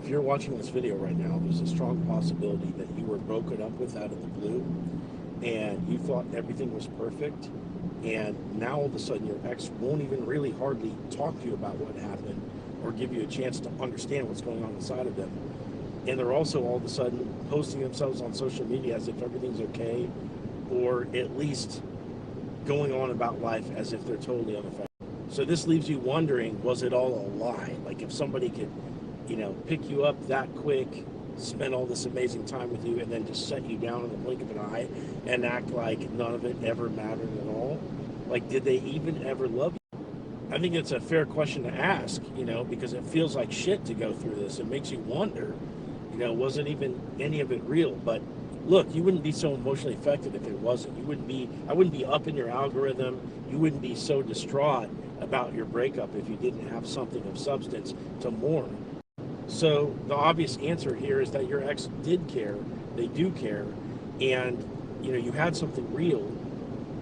if you're watching this video right now, there's a strong possibility that you were broken up with out of the blue and you thought everything was perfect, and now all of a sudden your ex won't even really hardly talk to you about what happened or give you a chance to understand what's going on inside of them. And they're also all of a sudden posting themselves on social media as if everything's okay, or at least going on about life as if they're totally unaffected. So this leaves you wondering, was it all a lie? Like, if somebody could, pick you up that quick, spend all this amazing time with you, and then just set you down in the blink of an eye and act like none of it ever mattered at all? Like, did they even ever love you? I think it's a fair question to ask, because it feels like shit to go through this. It makes you wonder, wasn't even any of it real? But look, you wouldn't be so emotionally affected if it wasn't. I wouldn't be up in your algorithm. You wouldn't be so distraught about your breakup if you didn't have something of substance to mourn. So the obvious answer here is that your ex did care. They do care. And, you had something real,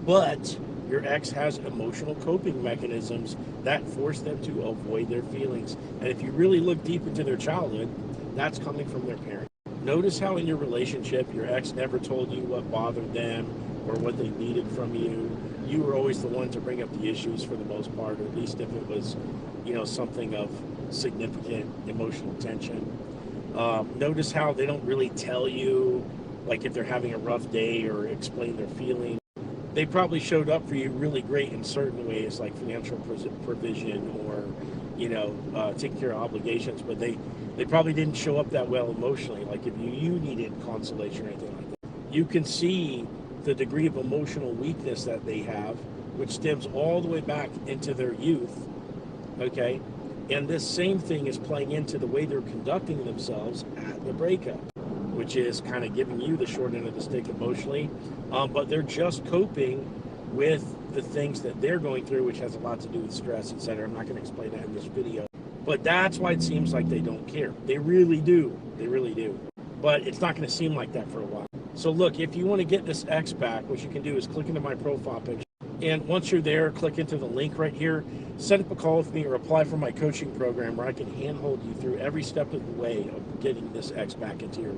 but your ex has emotional coping mechanisms that force them to avoid their feelings. And if you really look deep into their childhood, that's coming from their parents. Notice how in your relationship, your ex never told you what bothered them or what they needed from you. You were always the one to bring up the issues for the most part, or at least if it was, something of significant emotional tension. Notice how they don't really tell you, like, if they're having a rough day or explain their feelings. They probably showed up for you really great in certain ways, like financial provision or, taking care of obligations, but they probably didn't show up that well emotionally. Like, if you needed consolation or anything like that, you can see the degree of emotional weakness that they have, which stems all the way back into their youth, okay? And this same thing is playing into the way they're conducting themselves at the breakup, which is kind of giving you the short end of the stick emotionally, but they're just coping with the things that they're going through, which has a lot to do with stress, etc. I'm not going to explain that in this video, but that's why it seems like they don't care. They really do. They really do. But it's not going to seem like that for a while. So look, if you want to get this ex back, what you can do is click into my profile picture. And once you're there, click into the link right here, set up a call with me or apply for my coaching program where I can handhold you through every step of the way of getting this ex back into your life.